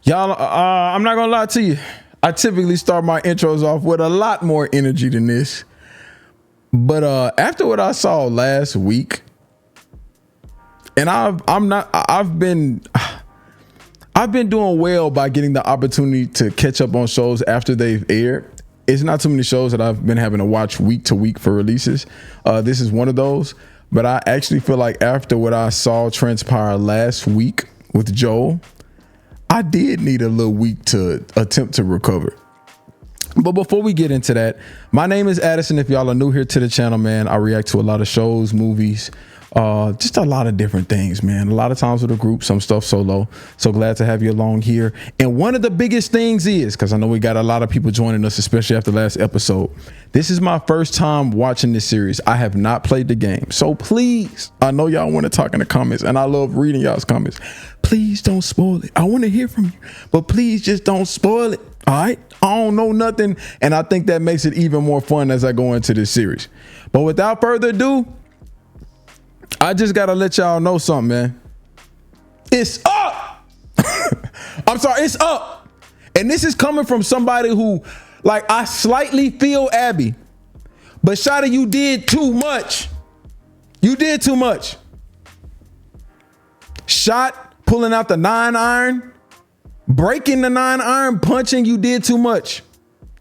Y'all, I'm not gonna lie to you. I typically start my intros off with a lot more energy than this. But after what I saw last week, and I've been doing well by getting the opportunity to catch up on shows after they've aired. It's not too many shows that I've been having to watch week to week for releases. This is one of those. But I actually feel like after what I saw transpire last week with Joel, I did need a little week to attempt to recover. But before we get into that, my name is Addison. If y'all are new here to the channel, man, I react to a lot of shows, movies, just a lot of different things, man. A lot of times with a group, some stuff solo. So glad to have you along here. And one of the biggest things is, because I know we got a lot of people joining us, especially after last episode, this is my first time watching this series. I have not played the game. So please, I know y'all want to talk in the comments, and I love reading y'all's comments. Please don't spoil it. I want to hear from you, but please just don't spoil it. All right. I don't know nothing. And I think that makes it even more fun as I go into this series. But without further ado, I just got to let y'all know something, man. It's up. I'm sorry. It's up. And this is coming from somebody who, like, I slightly feel Abby, but Shada, you did too much. You did too much. Shot pulling out the 9-iron, breaking the 9-iron, punching. You did too much.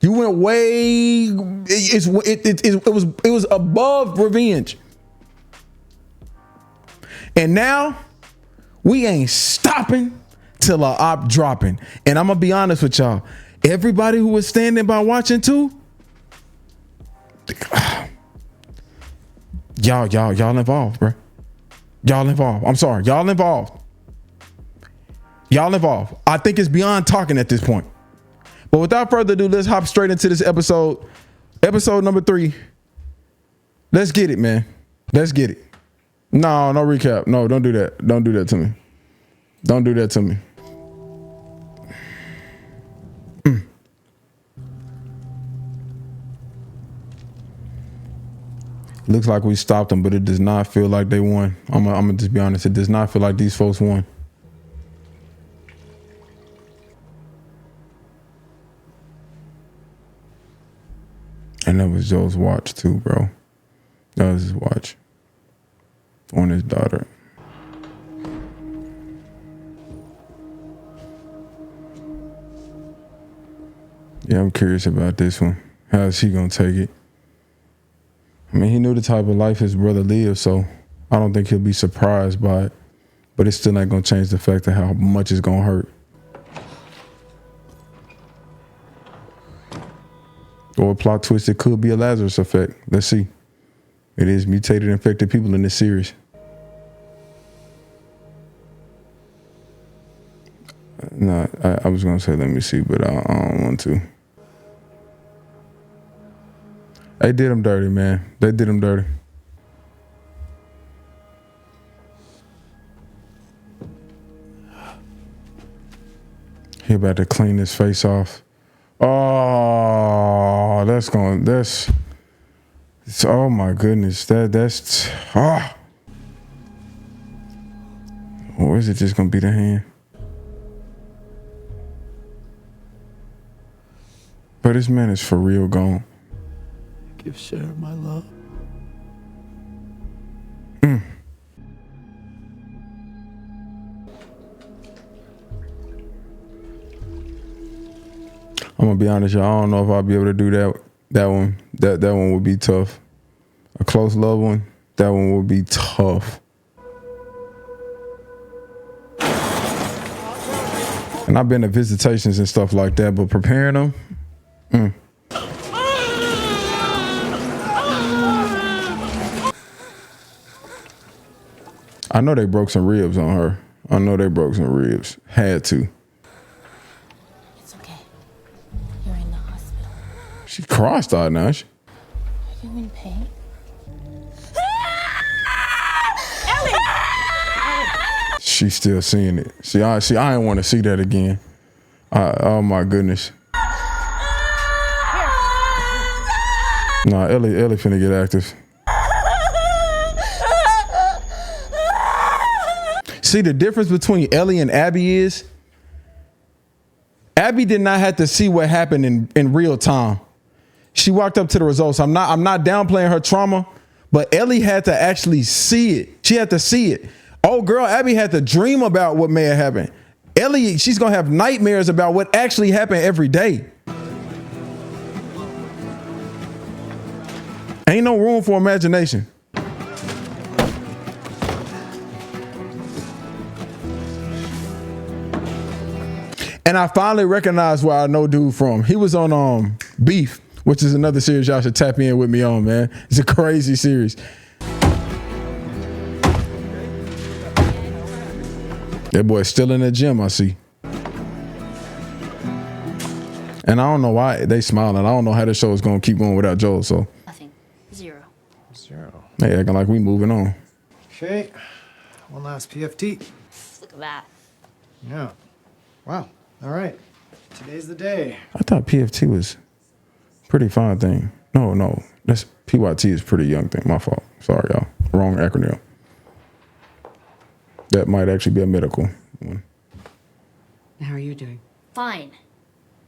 You went way. It was above revenge. And now we ain't stopping till a op dropping. And I'm gonna be honest with y'all. Everybody who was standing by watching too, y'all involved, bro. Y'all involved. I'm sorry, y'all involved. Y'all involved. I think it's beyond talking at this point. But without further ado, let's hop straight into this episode. Episode number 3. Let's get it, man. Let's get it. No recap. No, don't do that. Don't do that to me. Don't do that to me. Looks like we stopped them, but it does not feel like they won. I'm gonna just be honest. It does not feel like these folks won. And that was Joe's watch too, bro. That was his watch on his daughter. Yeah, I'm curious about this one. How is he gonna take it? I mean, he knew the type of life his brother lived, so I don't think he'll be surprised by it. But it's still not gonna change the fact of how much it's gonna hurt. Or a plot twist, it could be a Lazarus effect. Let's see. It is mutated, infected people in this series. No, I was going to say, let me see, but I don't want to. They did him dirty, man. They did him dirty. He about to clean his face off. Oh, oh my goodness. Or is it just gonna be the hand? But this man is for real gone. Give Sarah my love. I'm gonna be honest, y'all. I don't know if I'll be able to do that one. That one would be tough. A close loved one, that one would be tough. And I've been to visitations and stuff like that, but preparing them, I know they broke some ribs on her. I know they broke some ribs. Had to. She crossed-eyed now. Are you in pain? She's still seeing it. See, I didn't want to see that again. Oh my goodness. Nah, Ellie finna get active. See, the difference between Ellie and Abby is Abby did not have to see what happened in real time. She walked up to the results. I'm not downplaying her trauma, but Ellie had to actually see it. She had to see it. Oh, girl, Abby had to dream about what may have happened. Ellie, she's gonna have nightmares about what actually happened every day. Ain't no room for imagination. And I finally recognized where I know dude from. He was on Beef, which is another series y'all should tap in with me on, man. It's a crazy series. That boy's still in the gym, I see. And I don't know why they smiling. I don't know how the show is going to keep going without Joel, so. Nothing. Zero. They acting like we moving on. Okay, one last PFT. Look at that. Yeah. Wow. All right. Today's the day. I thought PFT was pretty fine thing. No. That's PYT is pretty young thing. My fault. Sorry, y'all. Wrong acronym. That might actually be a medical one. How are you doing? Fine.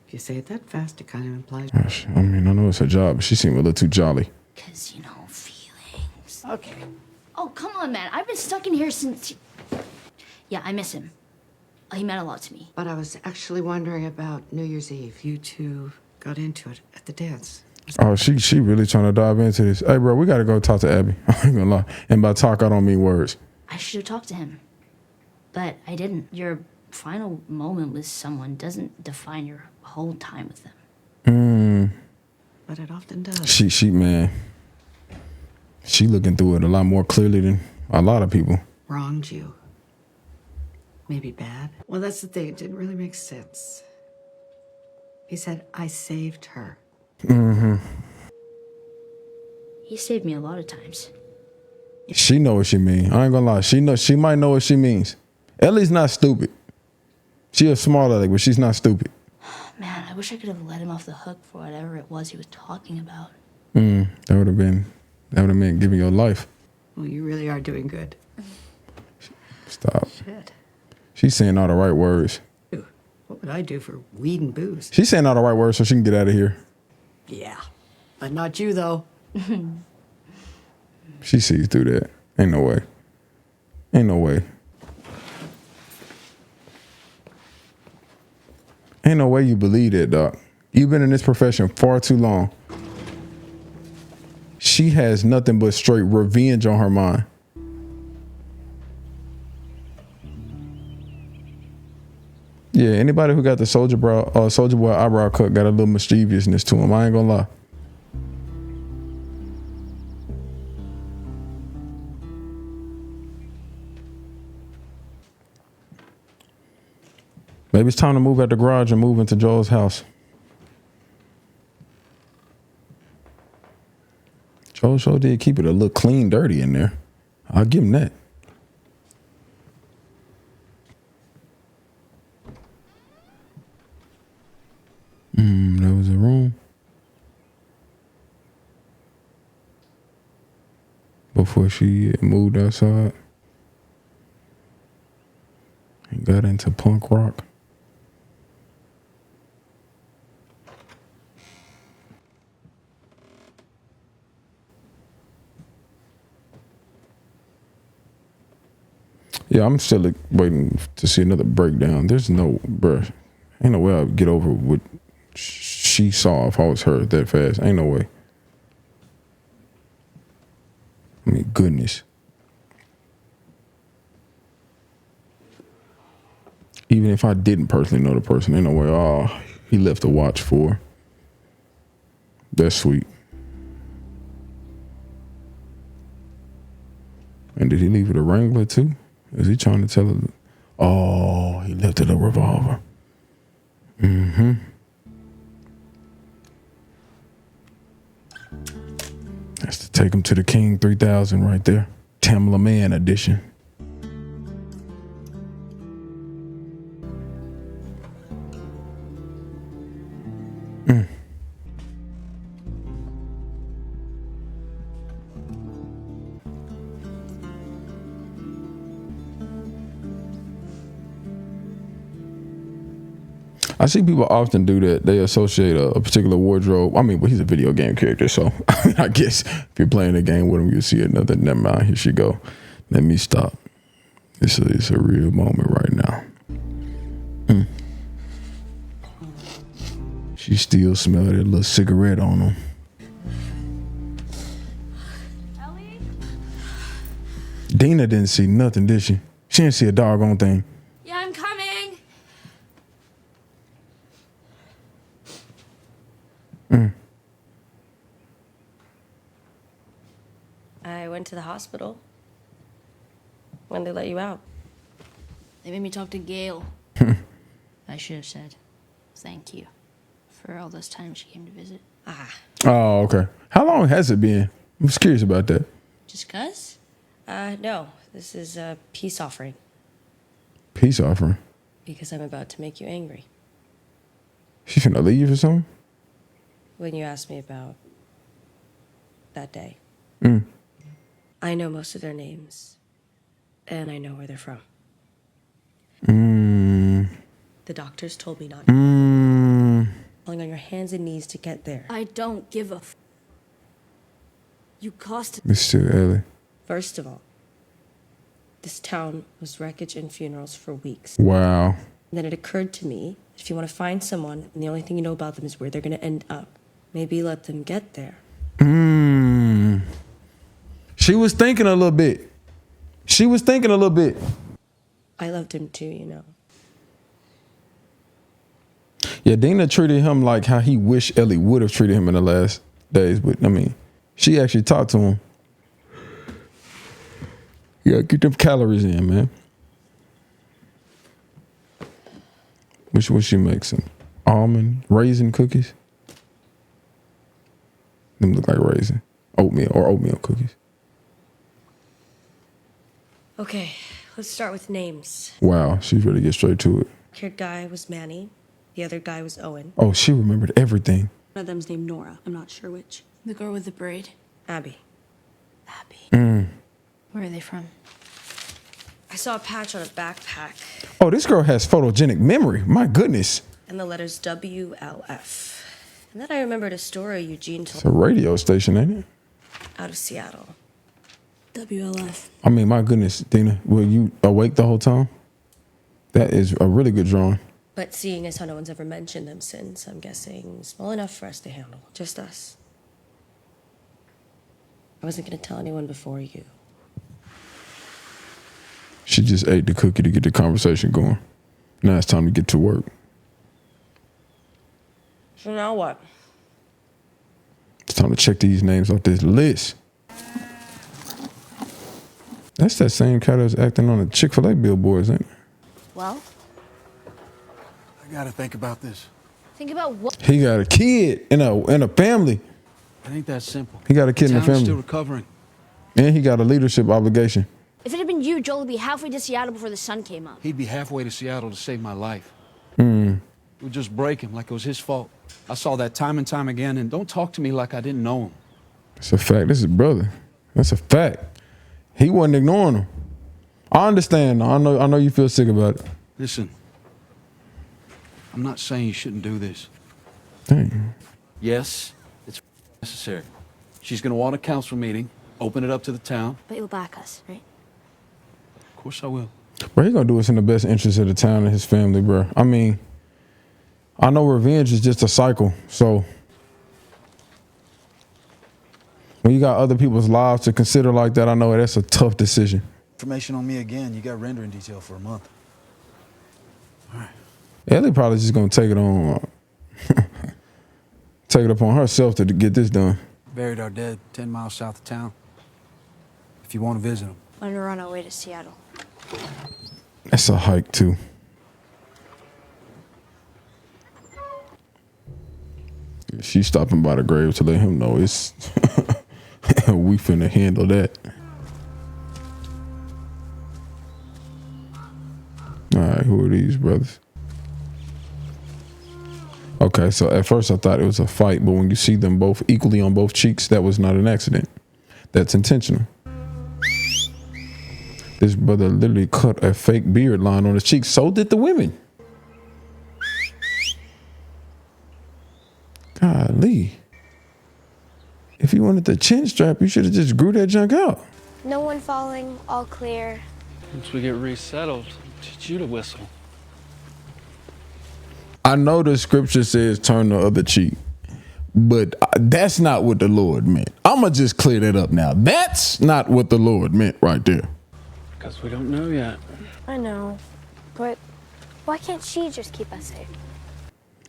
If you say it that fast, it kind of implies... Gosh, I mean, I know it's her job, but she seemed a little too jolly. Because, feelings. Okay. Oh, come on, man. I've been stuck in here since... Yeah, I miss him. He meant a lot to me. But I was actually wondering about New Year's Eve. You two got into it at the dance. Oh, she really trying to dive into this. Hey, bro, we got to go talk to Abby. I ain't gonna lie. And by talk, I don't mean words. I should have talked to him. But I didn't. Your final moment with someone doesn't define your whole time with them. But it often does. She man. She looking through it a lot more clearly than a lot of people. Wronged you. Maybe bad. Well, that's the thing. It didn't really make sense. He said, I saved her. He saved me a lot of times. She know what she mean. I ain't gonna lie. She might know what she means. Ellie's not stupid. She a smart aleck, but she's not stupid. Man, I wish I could have let him off the hook for whatever it was he was talking about. That would have meant giving your life. Well, you really are doing good. Stop. Shit. She's saying all the right words. Ew, what would I do for weed and booze? She's saying all the right words so she can get out of here. Yeah. But not you, though. She sees through that. Ain't no way. Ain't no way. Ain't no way you believe that, Doc. You've been in this profession far too long. She has nothing but straight revenge on her mind. Yeah, anybody who got the Soldier Boy eyebrow cut got a little mischievousness to him. I ain't gonna lie. Maybe it's time to move out the garage and move into Joel's house. Joel sure did keep it a little clean, dirty in there. I'll give him that. There was a room. Before she moved outside and got into punk rock. Yeah, I'm still waiting to see another breakdown. There's no, bruh, ain't no way I'd get over what she saw if I was her that fast. Ain't no way. I mean, goodness. Even if I didn't personally know the person, ain't no way, oh, he left a watch for her. That's sweet. And did he leave it a Wrangler too? Is he trying to tell her? Oh, he left it a revolver. That's to take him to the King 3000 right there. Tamla Man edition. I see people often do that. They associate a particular wardrobe. I mean, well, he's a video game character, so I guess if you're playing a game with him, you'll see another. Never mind. Here she go. Let me stop. It's a real moment right now. She still smelled that little cigarette on him. Ellie? Dina didn't see nothing, did she? She didn't see a doggone thing. Yeah, I'm coming. I went to the hospital. When they let you out? They made me talk to Gail. I should have said thank you for all those times she came to visit. Oh, okay. How long has it been? I was curious about that. Just 'cause? No. This is a peace offering. Peace offering. Because I'm about to make you angry. She finna leave or something? When you asked me about that day. I know most of their names. And I know where they're from. The doctors told me not to. Falling on your hands and knees to get there. I don't give a You cost Mr. Ellie. First of all, this town was wreckage and funerals for weeks. Wow. And then it occurred to me, if you want to find someone and the only thing you know about them is where they're going to end up, maybe let them get there. She was thinking a little bit. I loved him too, you know. Yeah, Dina treated him like how he wished Ellie would have treated him in the last days. But, I mean, she actually talked to him. Yeah, get them calories in, man. What she makes? Some almond raisin cookies? Them look like raisin. Oatmeal cookies. Okay, let's start with names. Wow, she's ready to get straight to it. Haired guy was Manny. The other guy was Owen. Oh, she remembered everything. One of them's named Nora. I'm not sure which. the girl with the braid. Abby. Where are they from? I saw a patch on a backpack Oh, this girl has photogenic memory. My goodness. and the letters WLF. And then I remembered a story Eugene It's told a radio station, ain't it? out of Seattle. WLF. I mean, my goodness, Dina, were you awake the whole time? That is a really good drawing. But seeing as how no one's ever mentioned them since, I'm guessing small enough for us to handle. Just us. I wasn't going to tell anyone before you. She just ate the cookie to get the conversation going. Now it's time to get to work. So now what? It's time to check these names off this list. That's that same cat that's acting on the Chick-fil-A billboards, ain't it? Well, I gotta think about this. think about what. He got a kid in a family. It ain't that simple. He got a kid in the Town's family. still recovering. And he got a leadership obligation. If it had been you, Joel would be halfway to Seattle before the sun came up. He'd be halfway to Seattle to save my life. It would just break him like it was his fault. I saw that time and time again, and don't talk to me like I didn't know him. It's a fact. This is brother. That's a fact. He wasn't ignoring him. I understand. I know you feel sick about it. Listen, I'm not saying you shouldn't do this. Dang. Yes, it's necessary. She's gonna want a council meeting, open it up to the town. But you'll back us, right? Of course I will. Bro, he gonna do what's in the best interest of the town and his family, bro. I mean, I know revenge is just a cycle, so when you got other people's lives to consider like that, I know that's a tough decision. Information on me again. You got rendering detail for a month. Ellie probably just gonna take it on, take it upon herself to get this done. Buried our dead 10 miles south of town. If you want to visit them. When we're on our way to Seattle. That's a hike too. She's stopping by the grave to let him know it's we finna handle that. All right, who are these brothers? Okay, so at first I thought it was a fight, but when you see them both equally on both cheeks, that was not an accident. That's intentional. This brother literally cut a fake beard line on his cheek. So did the women. Golly. If you wanted the chin strap, you should have just grew that junk out. No one falling, all clear. Once we get resettled, teach you to whistle. I know the scripture says turn the other cheek, but that's not what the Lord meant. I'm going to just clear that up now. That's not what the Lord meant right there. Because we don't know yet. I know, but why can't she just keep us safe?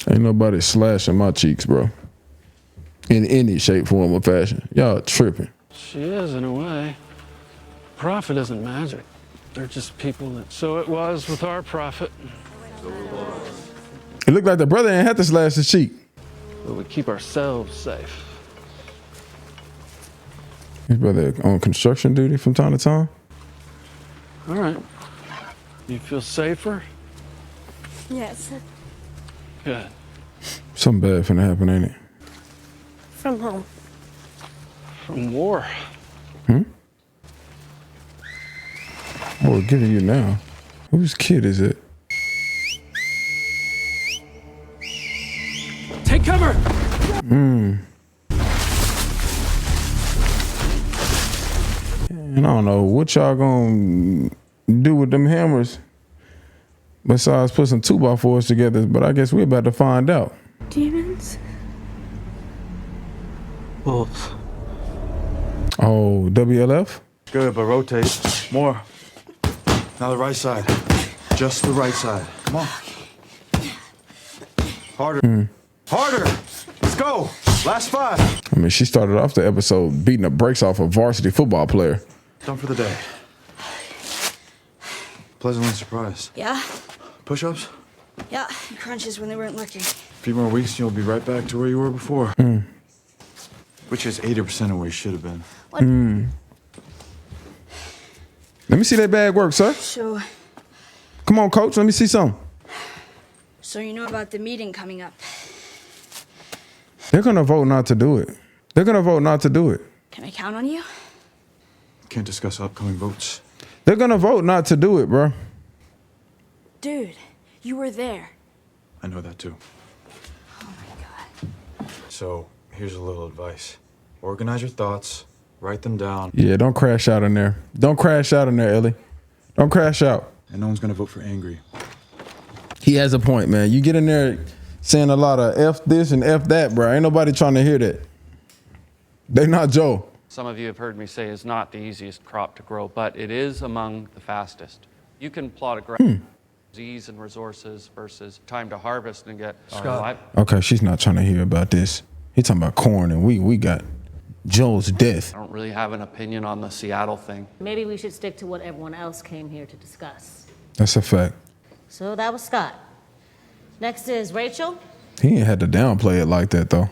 Ain't nobody slashing my cheeks, bro. In any shape, form, or fashion. Y'all tripping. She is, in a way. Prophet isn't magic. They're just people that... So it was with our prophet. It looked like the brother ain't had to slash his cheek. But we keep ourselves safe. His brother on construction duty from time to time. All right. You feel safer? Yes. Good. Something bad finna happen, ain't it? From home. From war. What we're giving you now? Whose kid is it? Take cover! And I don't know what y'all gonna do with them hammers besides put some 2x4s together, but I guess we're about to find out. Demons? Wolves. Oh, WLF? Good, but rotate. More. Now the right side. Just the right side. Come on. Harder. Harder! Let's go! Last 5. I mean, she started off the episode beating the brakes off a varsity football player. Done for the day. Pleasantly surprised. Yeah? Push-ups? Yeah. Crunches when they weren't working. A few more weeks and you'll be right back to where you were before. Which is 80% of where you should have been. What? Let me see that bag work, sir. So Come on, coach. Let me see some. you know about the meeting coming up. They're going to vote not to do it. They're going to vote not to do it. Can I count on you? Can't discuss upcoming votes. They're going to vote not to do it, bro. Dude, you were there. I know that too. Oh my God. So, here's a little advice. Organize your thoughts. Write them down. Yeah, don't crash out in there. Don't crash out in there, Ellie. Don't crash out. And no one's gonna vote for angry. He has a point, man. You get in there saying a lot of F this and F that, bro. Ain't nobody trying to hear that. They not Joe. Some of you have heard me say it's not the easiest crop to grow, but it is among the fastest. You can plot a graph, disease and resources versus time to harvest and get Okay, she's not trying to hear about this. He talking about corn and we got Joe's death. I don't really have an opinion on the Seattle thing. Maybe we should stick to what everyone else came here to discuss. That's a fact. So that was Scott. Next is Rachel. He ain't had to downplay it like that, though.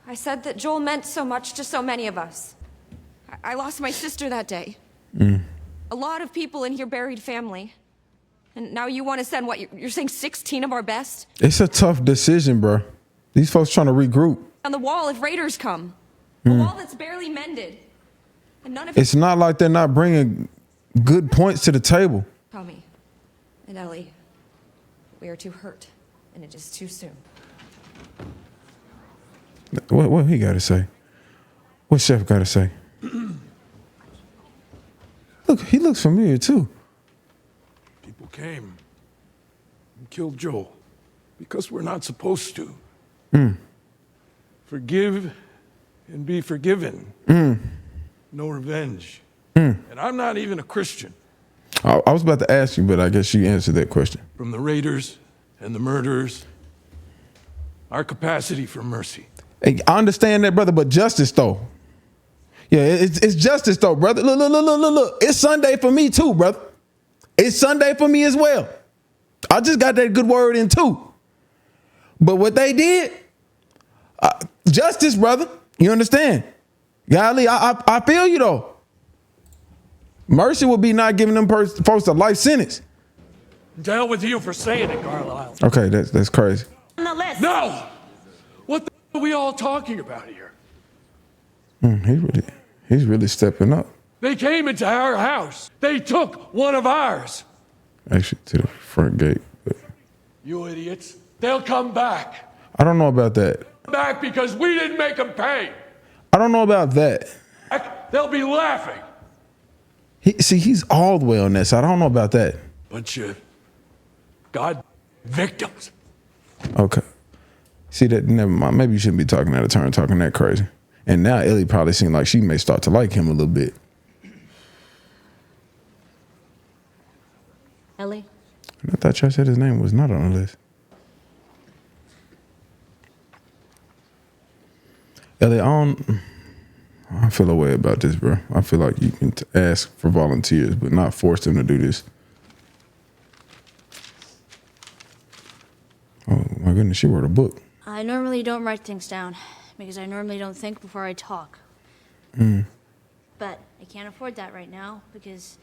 I said that Joel meant so much to so many of us. I lost my sister that day. A lot of people in here buried family. And now you want to send, what, you're saying 16 of our best? It's a tough decision, bro. These folks trying to regroup. On the wall if raiders come. A wall that's barely mended. And none of It's not like they're not bringing good points to the table. Tommy and Ellie, we are too hurt, and it is too soon. What he got to say? What Chef got to say? Look, he looks familiar, too. People came and killed Joel because we're not supposed to. Forgive and be forgiven. No revenge. And I'm not even a Christian. I was about to ask you, but I guess you answered that question. From the raiders and the murderers, our capacity for mercy. Hey, I understand that, brother, but justice, though. Yeah, it's justice, though, brother. Look. It's Sunday for me, too, brother. It's Sunday for me as well. I just got that good word in, too. But what they did, justice, brother. You understand? Golly, I feel you, though. Mercy would be not giving them folks a life sentence. To hell with you for saying it, Carlisle. Okay, that's crazy. On the list. No! What the hell are we all talking about here? He's really stepping up. They came into our house. They took one of ours. Actually, to the front gate. But You idiots. They'll come back. I don't know about that. Back because we didn't make them pay. I don't know about that. They'll be laughing. He's all the way on that side. I don't know about that. Bunch of God victims. Okay. See that? Never mind. Maybe you shouldn't be talking out of turn, talking that crazy. And now Ellie probably seemed like she may start to like him a little bit. Ellie? I thought y'all said his name was not on the list. Ellie, I feel a way about this, bro. I feel like you can ask for volunteers, but not force them to do this. Oh my goodness, she wrote a book. I normally don't write things down because I normally don't think before I talk. But I can't afford that right now because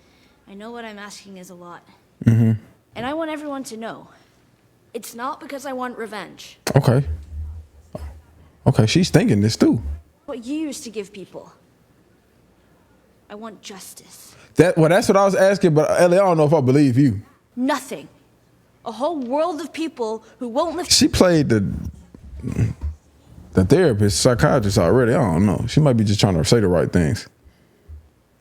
I know what I'm asking is a lot. And I want everyone to know. It's not because I want revenge. Okay. Okay, she's thinking this too. What you used to give people. I want justice. That's what I was asking, but Ellie, I don't know if I believe you. Nothing. A whole world of people who won't lift. She played the therapist, psychiatrist already. I don't know. She might be just trying to say the right things.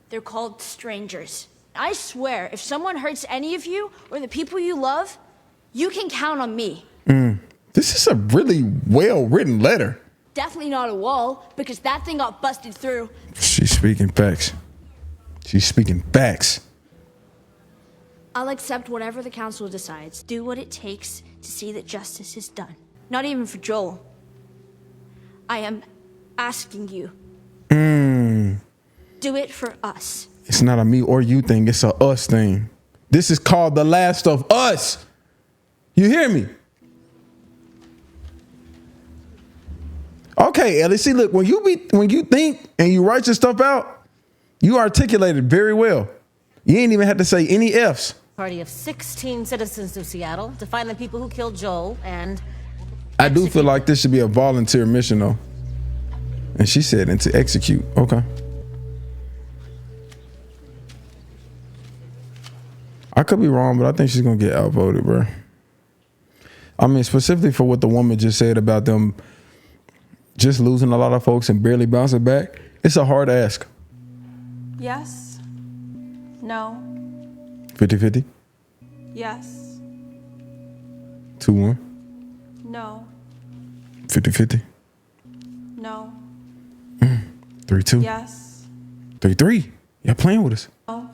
They're called strangers. I swear, if someone hurts any of you or the people you love, you can count on me. This is a really well-written letter. Definitely not a wall, because that thing got busted through. She's speaking facts. She's speaking facts. I'll accept whatever the council decides. Do what it takes to see that justice is done. Not even for Joel. I am asking you. Do it for us. It's not a me or you thing. It's a us thing. This is called The Last of Us. You hear me? Okay, Ellie. See, look, when you think and you write your stuff out, you articulate it very well. You ain't even had to say any F's. Party of 16 citizens of Seattle to find the people who killed Joel and... I do feel like this should be a volunteer mission, though. And she said, and to execute. Okay. I could be wrong, but I think she's going to get outvoted, bro. I mean, specifically for what the woman just said about them just losing a lot of folks and barely bouncing back. It's a hard ask. Yes. No. 50-50? Yes. 2-1? No. 50-50? No. 3-2? Yes. 3-3? Y'all playing with us. No.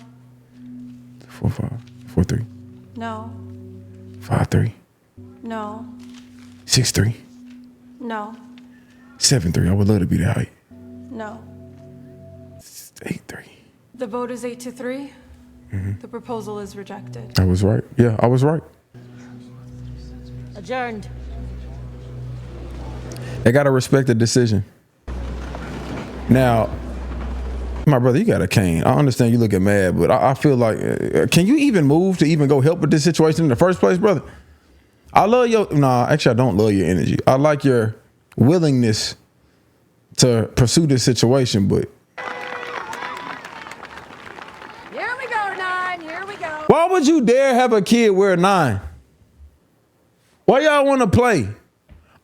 4-5. 4-3. No. 5-3. No. 6-3. No. 7-3. I would love to be that height. No. 8-3. The vote is 8-3. The proposal is rejected. I was right. Yeah, I was right. Adjourned. They gotta respect the decision. Now, my brother, you got a cane. I understand you looking mad, but I feel like, can you even move to even go help with this situation in the first place, brother? I love actually I don't love your energy. I like your willingness to pursue this situation, but Here we go, 9. Here we go. why would you dare have a kid wear 9? Why y'all want to play?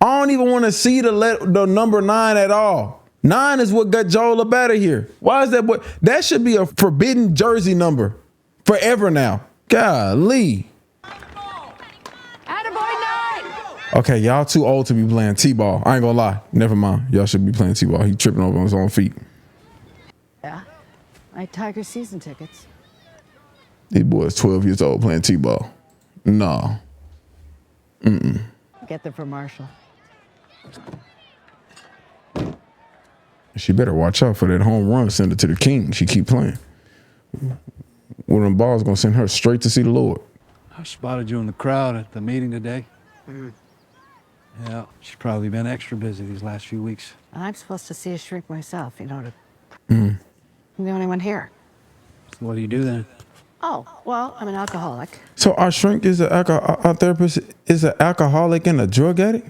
I don't even want to see the number 9 at all. 9 is what got Joel up out of here. Why is that? That should be a forbidden jersey number forever now. Golly. Okay, y'all too old to be playing T-ball. I ain't gonna lie. Never mind. Y'all should be playing T-ball. He tripping over on his own feet. Yeah. I had Tiger season tickets. These boys 12 years old playing T-ball. No. Get them for Marshall. She better watch out for that home run. Send it to the king. She keep playing. One of them balls gonna send her straight to see the Lord. I spotted you in the crowd at the meeting today. Yeah, she's probably been extra busy these last few weeks. I'm supposed to see a shrink myself, I'm the only one here. So what do you do then? Oh, well, I'm an alcoholic. So our shrink is our therapist is an alcoholic and a drug addict?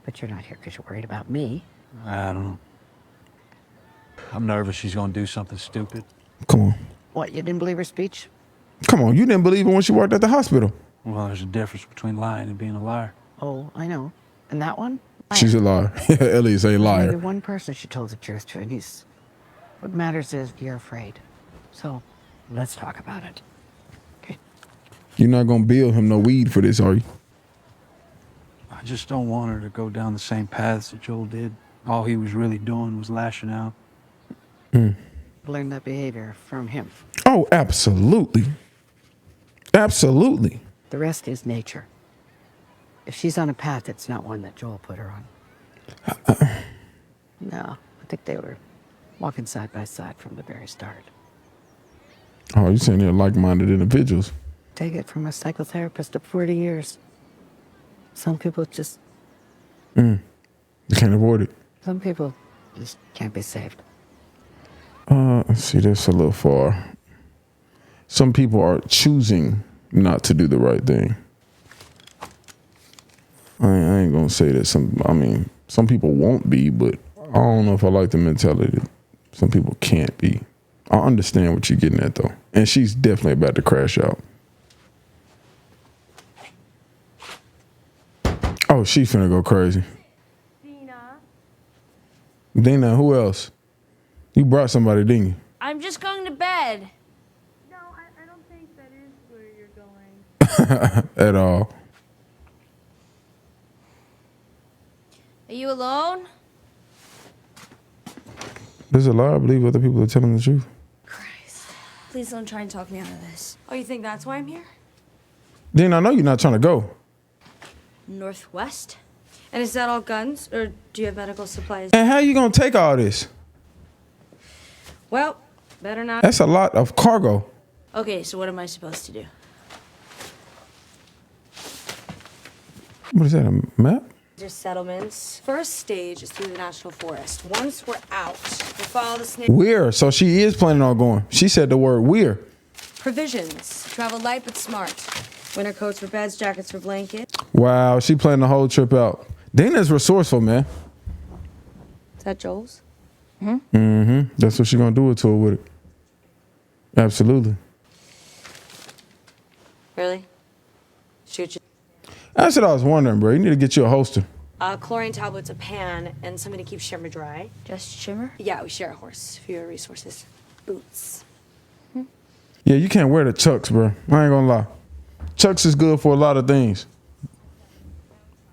But you're not here because you're worried about me. I don't know. I'm nervous she's gonna do something stupid. Come on. What, you didn't believe her speech? Come on, you didn't believe her when she worked at the hospital. Well, there's a difference between lying and being a liar. Oh, I know. And that one? She's a liar. Ellie's a Only liar. one person she told the truth to, and he's... What matters is you're afraid. So, let's talk about it. You're not gonna bill him no weed for this, are you? I just don't want her to go down the same paths that Joel did. All he was really doing was lashing out. Learn that behavior from him. Oh, absolutely. Absolutely. The rest is nature. If she's on a path, it's not one that Joel put her on. No, I think they were walking side by side from the very start. Oh, you're saying they're like-minded individuals. Take it from a psychotherapist of 40 years. Some people just... You can't avoid it. Some people just can't be saved. Let's see, that's a little far. Some people are choosing not to do the right thing. I ain't gonna say that some people won't be, but I don't know if I like the mentality that some people can't be. I understand what you're getting at though. And she's definitely about to crash out. Oh, she's finna go crazy. Dina, who else? You brought somebody, didn't you? I'm just going to bed. No, I don't think that is where you're going. At all. Are you alone? There's a lie. I believe other people are telling the truth. Please don't try and talk me out of this. Oh, you think that's why I'm here? Dina, I know you're not trying to go. Northwest? And is that all guns, or do you have medical supplies? And how you gonna take all this? Well, better not. That's a lot of cargo. Okay, so what am I supposed to do? What is that, a map? Your settlements. First stage is through the national forest. Once we're out, we'll follow the snake. We're, so she is planning on going. She said the word we're. Provisions. Travel light but smart. Winter coats for beds, jackets for blankets. Wow, she planned the whole trip out. Dana's resourceful, man. Is that Joel's? That's what she gonna do to her with it. Absolutely. Really? Shoot you. That's what I was wondering, bro. You need to get you a holster. Chlorine tablets, a pan, and something to keep Shimmer dry. Just Shimmer? Yeah, we share a horse. Fewer resources. Boots. Yeah, you can't wear the Chucks, bro. I ain't gonna lie. Chucks is good for a lot of things.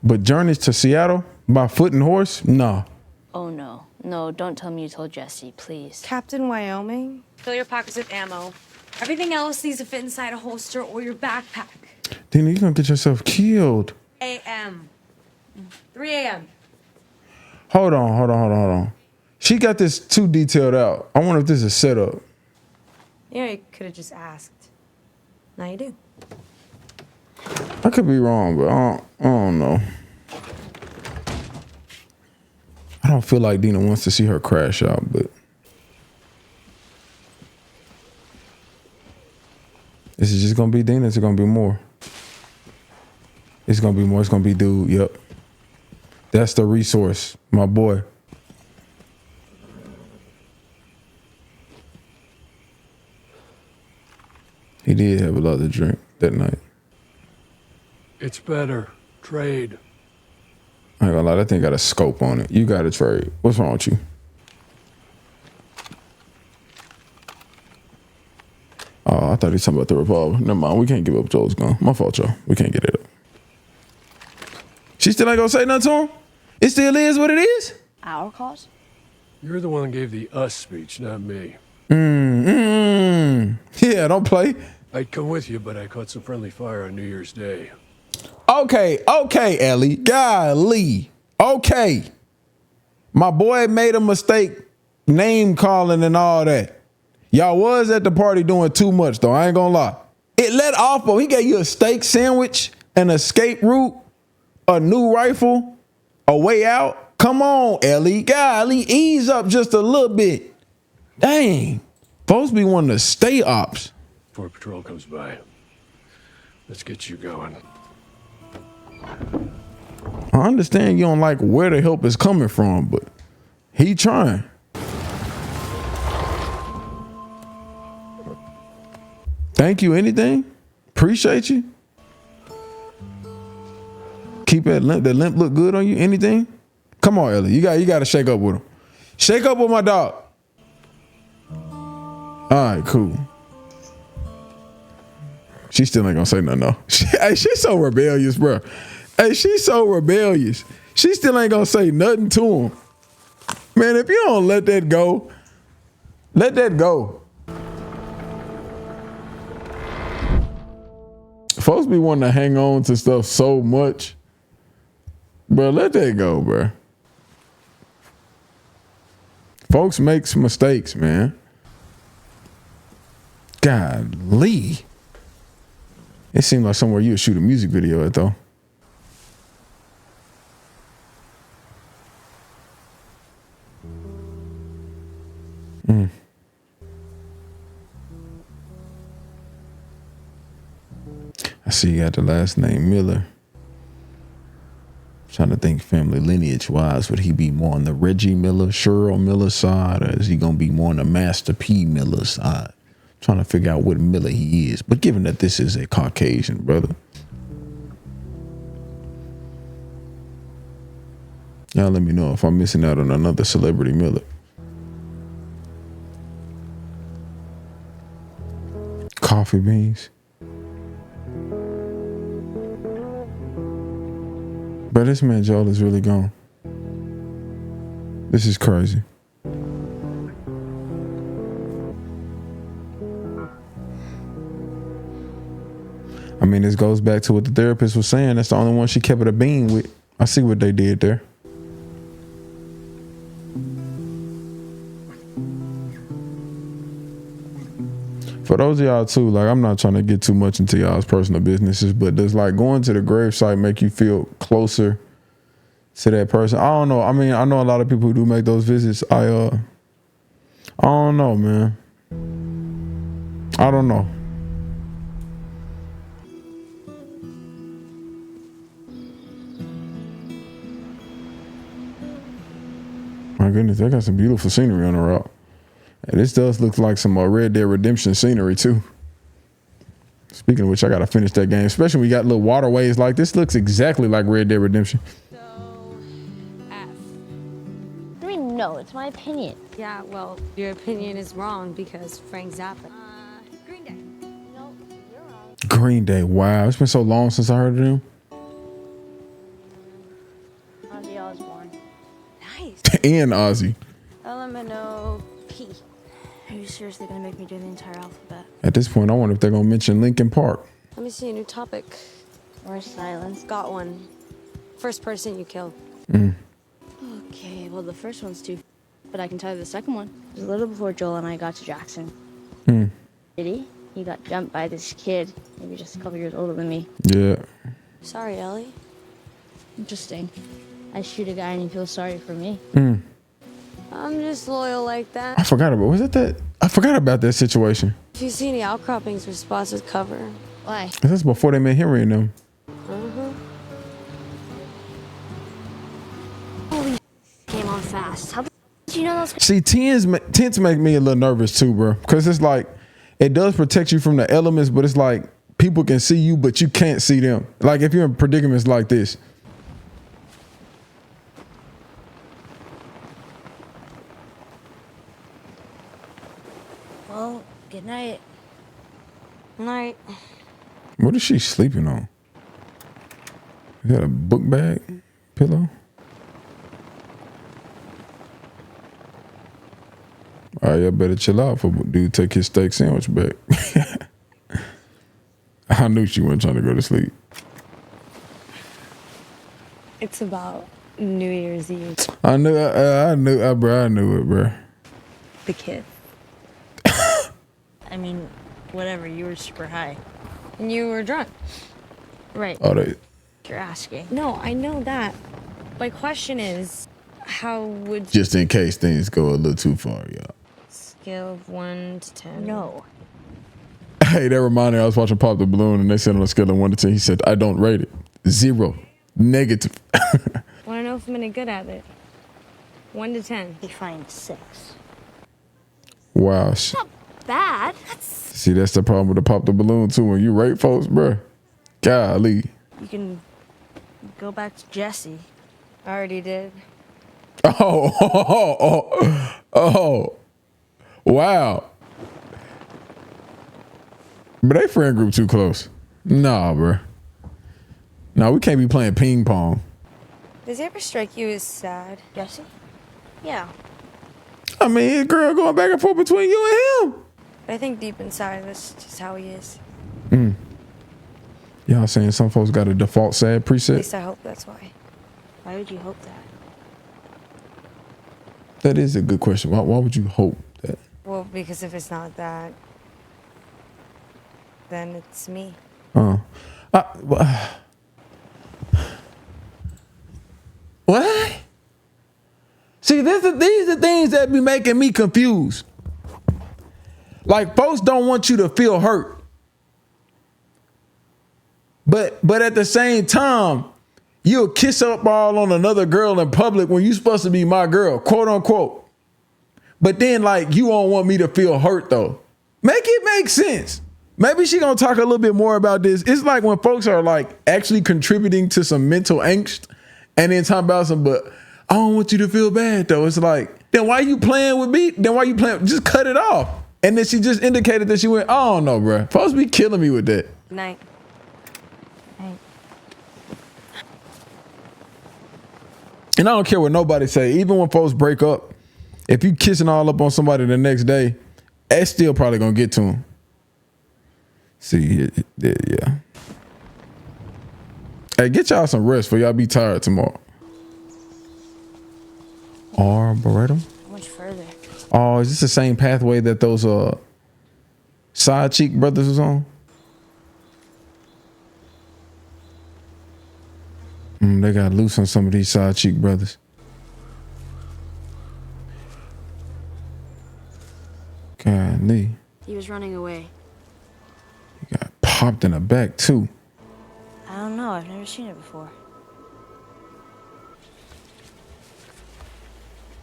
But journeys to Seattle by foot and horse? Nah. Oh, no. No, don't tell me you told Jesse, please. Captain Wyoming. Fill your pockets with ammo. Everything else needs to fit inside a holster or your backpack. Dana, you're gonna get yourself killed. A.M. 3 a.m. Hold on. She got this too detailed out. I wonder if this is set up. You know, you could have just asked. Now you do. I could be wrong, but I don't know. I don't feel like Dina wants to see her crash out, but is it just gonna be Dina? Is it gonna be more? It's gonna be more. It's gonna be dude. Yep. That's the resource, my boy. He did have a lot to drink that night. It's better. Trade. I ain't gonna lie, that thing got a scope on it. You gotta trade. What's wrong with you? Oh, I thought he was talking about the revolver. Never mind, we can't give up Joel's gun. My fault, y'all. We can't get it up. She still ain't gonna say nothing to him? It still is what it is? Our cause? You're the one that gave the us speech, not me. Yeah, don't play. I'd come with you, but I caught some friendly fire on New Year's Day. Okay, Ellie. Golly. Okay. My boy made a mistake, name calling and all that. Y'all was at the party doing too much, though. I ain't gonna lie. It let off, but he gave you a steak sandwich, an escape route, a new rifle, a way out. Come on, Ellie. Golly, ease up just a little bit. Dang. Supposed to be one of the state ops. Before patrol comes by, let's get you going. I understand you don't like where the help is coming from, but he trying. Thank you, anything? Appreciate you. Keep that limp. That limp look good on you. Anything? Come on, Ellie. You got to shake up with him. Shake up with my dog. All right, cool. She still ain't gonna say nothing though. Hey, she's so rebellious, bro. Hey, she's so rebellious. She still ain't gonna say nothing to him. Man, if you don't let that go, let that go. Folks be wanting to hang on to stuff so much. Bro, let that go, bro. Folks makes mistakes, man. Golly. It seemed like somewhere you would shoot a music video at, though. I see you got the last name Miller. Trying to think family lineage wise, would he be more on the Reggie Miller, Cheryl Miller side, or is he gonna be more on the Master P Miller side? Trying to figure out what Miller he is. But given that this is a Caucasian brother, y'all let me know if I'm missing out on another celebrity Miller. Coffee beans. But this man Joel is really gone. This is crazy. I mean, this goes back to what the therapist was saying. That's the only one she kept it a bean with. I see what they did there. For those of y'all too, like, I'm not trying to get too much into y'all's personal businesses, but does like going to the gravesite make you feel closer to that person? I don't know. I mean, I know a lot of people who do make those visits. I don't know, man. I don't know. My goodness, they got some beautiful scenery on the route. And this does look like some Red Dead Redemption scenery too. Speaking of which, I gotta finish that game, especially when we got little waterways like this. Looks exactly like Red Dead Redemption. I mean, no, it's my opinion. Yeah, well, your opinion is wrong because Frank Zappa. Green Day. No, you're wrong. Green Day, wow. It's been so long since I heard of them. Ozzy Osbourne. Nice. And Ozzy. L-M-N-O-P. Are you seriously gonna make me do the entire alphabet? At this point, I wonder if they're gonna mention Linkin Park. Let me see a new topic. Or silence. Got one. First person you killed. Okay, well, the first one's too, but I can tell you the second one. It was a little before Joel and I got to Jackson. Did he got jumped by this kid, maybe just a couple years older than me. Yeah. Sorry, Ellie. Interesting. I shoot a guy and he feels sorry for me. I'm just loyal like that. I forgot about that situation. If you see any outcroppings or spots with cover. Why? That's before they met Henry and them. Holy came on fast. How did you know those? See, tents make me a little nervous too, bro. Because it's like, it does protect you from the elements, but it's like people can see you, but you can't see them. Like if you're in predicaments like this. Well, good night. Night. What is she sleeping on? You got a book bag? Pillow? All right, y'all better chill out for dude take his steak sandwich back. I knew she wasn't trying to go to sleep. It's about New Year's Eve. I knew it, bro. The kid. I mean, whatever. You were super high. And you were drunk. Right. Oh, they. You're asking. No, I know that. My question is, how would you... Just in case things go a little too far, y'all. Scale of 1 to 10. No. Hey, that reminded me, I was watching Pop the Balloon and they said on a scale of 1 to 10, he said, I don't rate it. 0. Negative. Want to know if I'm any good at it? 1 to 10. You find 6. Wow. bad. See, that's the problem with the pop the balloon too. When you rape folks, bruh. Golly. You can go back to Jesse. I already did. Oh, wow. But they friend group too close. Nah, bruh. Nah, we can't be playing ping pong. Does he ever strike you as sad? Jesse? Yeah. I mean, girl going back and forth between you and him. But I think deep inside, that's just how he is. Y'all saying some folks got a default sad At preset? least I hope that's why. Why would you hope that? That is a good question. Why would you hope that? Well, because if it's not that, then it's me. What? See, these are things that be making me confused. Like, folks don't want you to feel hurt. But at the same time, you'll kiss up all on another girl in public when you're supposed to be my girl, quote unquote. But then, like, you don't want me to feel hurt, though. Make it make sense. Maybe she gonna talk a little bit more about this. It's like when folks are like actually contributing to some mental angst and then talking about some, but I don't want you to feel bad, though. It's like, then why you playing with me? Then why you playing? Just cut it off. And then she just indicated that she went, I don't know, bro. Folks be killing me with that. Night. And I don't care what nobody say. Even when folks break up, if you kissing all up on somebody the next day, that's still probably gonna get to them. See, yeah. Hey, get y'all some rest for y'all be tired tomorrow. Arboretum? How much further? Oh, is this the same pathway that those side cheek brothers was on? They got loose on some of these side cheek brothers. Golly. He was running away. He got popped in the back too. I don't know. I've never seen it before.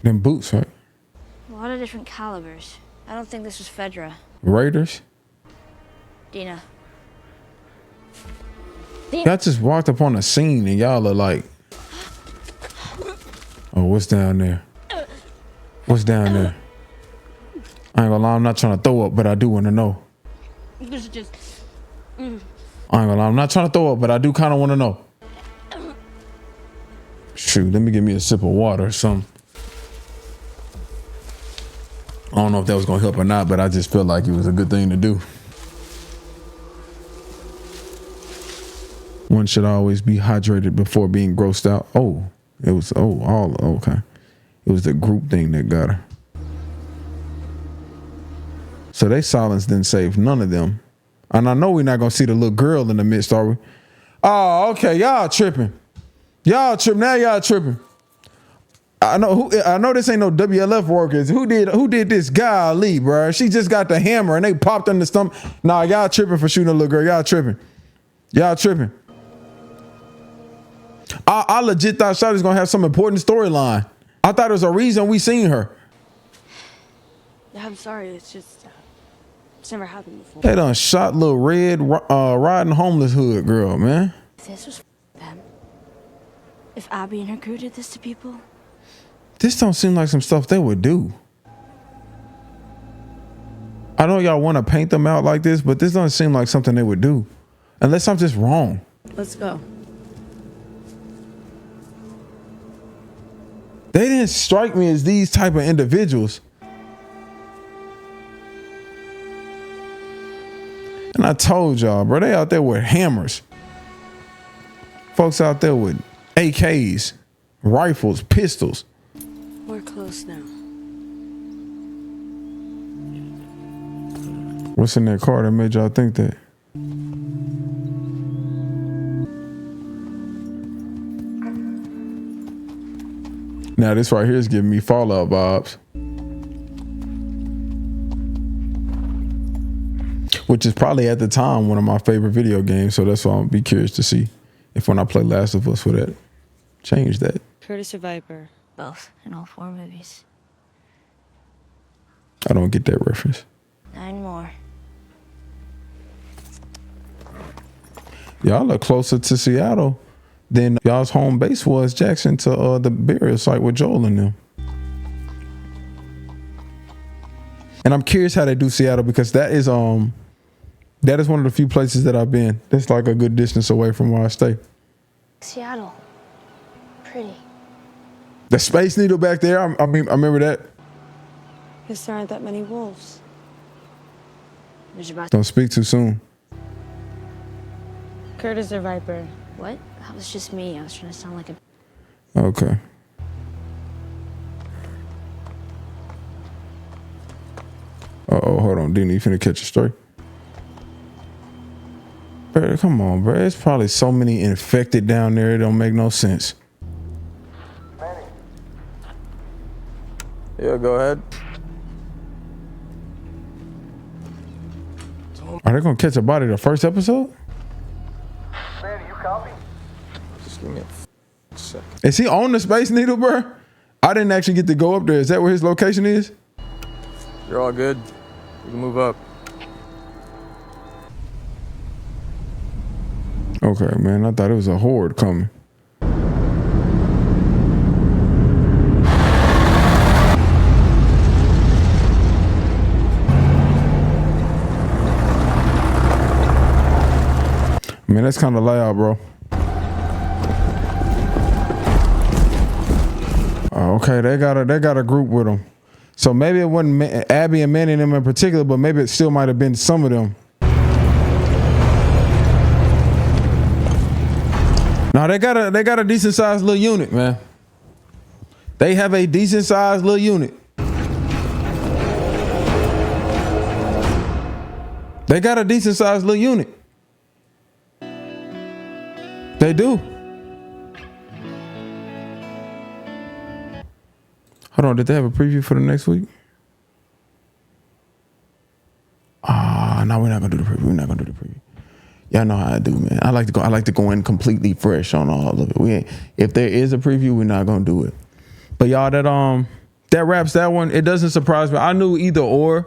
Them boots, right? A lot of different calibers. I don't think this was Fedra. Raiders? Dina. Y'all just walked up on a scene and y'all are like, oh, what's down there? What's down there? I ain't gonna lie, I'm not trying to throw up, but I do want to know. This is just. I ain't gonna lie, I'm not trying to throw up, but I do kind of want to know. Shoot, let me give me a sip of water or something. I don't know if that was gonna help or not, but I just felt like it was a good thing to do. One should always be hydrated before being grossed out. Oh, it was, okay. It was the group thing that got her. So they silence didn't save none of them. And I know we're not gonna see the little girl in the midst, are we? Oh, okay, y'all tripping. Y'all tripping, now y'all tripping. I know this ain't no WLF workers. Who did this? Golly, bro. She just got the hammer and they popped in the stomach. Nah, y'all tripping for shooting a little girl. Y'all tripping. Y'all tripping. I legit thought Shotty's gonna have some important storyline. I thought there was a reason we seen her. I'm sorry. It's just. It's never happened before. They done shot little red riding homeless hood girl, man. If this was them. If Abby and her crew did this to people. This don't seem like some stuff they would do. I know y'all want to paint them out like this, but this doesn't seem like something they would do. Unless I'm just wrong. Let's go. They didn't strike me as these type of individuals. And I told y'all, bro, they out there with hammers. Folks out there with AKs, rifles, pistols. We're close now. What's in that car that made y'all think that? Now this right here is giving me Fallout vibes. Which is probably at the time one of my favorite video games, so that's why I'll be curious to see if when I play Last of Us, would that change that. Curtis or Viper? Both in all 4 movies. I don't get that reference. 9 more. Y'all are closer to Seattle than y'all's home base was Jackson to the burial site with Joel and them. And I'm curious how they do Seattle, because that is one of the few places that I've been that's like a good distance away from where I stay. Seattle. Pretty. The Space Needle back there, I remember that. Guess there aren't that many wolves. Don't speak too soon. Curtis or Viper? What? That was just me. I was trying to sound like a... Okay. Uh-oh, hold on. Didn't you finna catch a stray? Bro, come on, bro. There's probably so many infected down there, it don't make no sense. Yeah, go ahead. Are they gonna catch a body the first episode? Manny, you copy? Just give me a second. Is he on the Space Needle, bro? I didn't actually get to go up there. Is that where his location is? You're all good. You can move up. Okay, man. I thought it was a horde coming. Man, that's kind of loud, bro. Okay, they got a group with them. So maybe it wasn't Abby and Manny and them in particular, but maybe it still might have been some of them. No, they got a decent sized little unit, man. They have a decent sized little unit. They got a decent sized little unit. They do. Hold on, did they have a preview for the next week? No, we're not gonna do the preview. Y'all know how I do, man. I like to go in completely fresh on all of it. If there is a preview, we're not gonna do it. But y'all, that wraps that one. It doesn't surprise me. I knew either or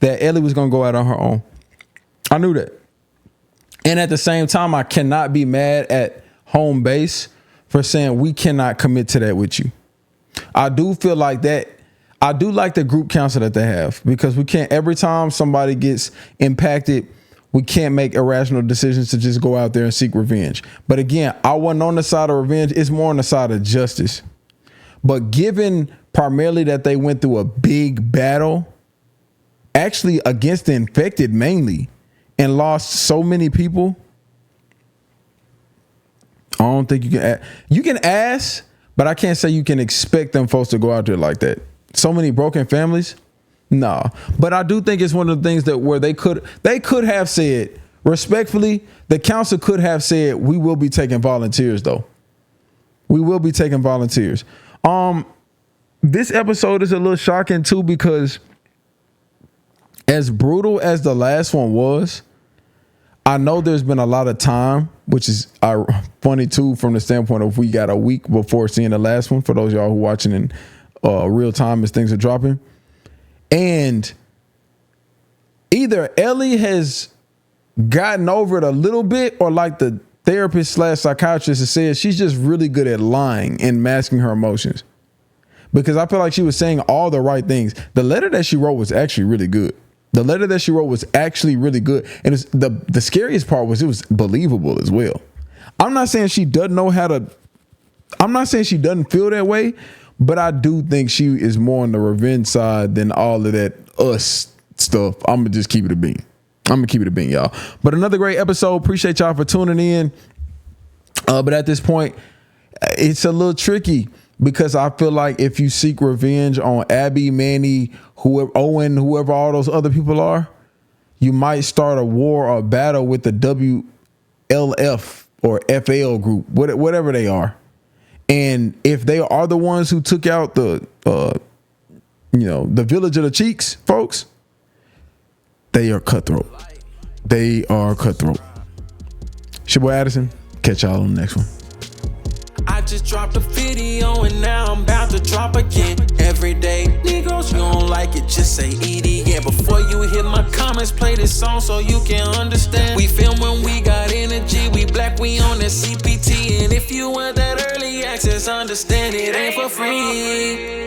that Ellie was gonna go out on her own. I knew that. And at the same time, I cannot be mad at home base for saying we cannot commit to that with you. I do feel like that. I do like the group counsel that they have, because we can't, every time somebody gets impacted, we can't make irrational decisions to just go out there and seek revenge. But again, I wasn't on the side of revenge. It's more on the side of justice. But given primarily that they went through a big battle, actually against the infected mainly, and lost so many people, I don't think you can ask, but I can't say you can expect them folks to go out there like that. So many broken families. No, but I do think it's one of the things that where they could have said respectfully, the council could have said, we will be taking volunteers though. We will be taking volunteers. This episode is a little shocking too, because as brutal as the last one was, I know there's been a lot of time, which is funny too, from the standpoint of we got a week before seeing the last one, for those of y'all who watching in real time as things are dropping. And either Ellie has gotten over it a little bit, or like the therapist / psychiatrist has said, she's just really good at lying and masking her emotions. Because I feel like she was saying all the right things. The letter that she wrote was actually really good. And it's, the scariest part was it was believable as well. I'm not saying she doesn't know how to, I'm not saying she doesn't feel that way, but I do think she is more on the revenge side than all of that us stuff. I'm gonna just keep it a bean. Y'all. But another great episode. Appreciate y'all for tuning in. But at this point, it's a little tricky, because I feel like if you seek revenge on Abby, Manny, whoever, Owen, whoever all those other people are, you might start a war or a battle with the WLF or FL group, whatever they are. And if they are the ones who took out the Village of the Cheeks folks, they are cutthroat. It's your boy Addison. Catch y'all on the next one. just dropped a video and now I'm about to drop again. Every day, Negroes, you don't like it, just say Edie. Yeah, before you hit my comments, play this song so you can understand. We film when we got energy, we black, we on that CPT. And if you want that early access, understand it ain't for free.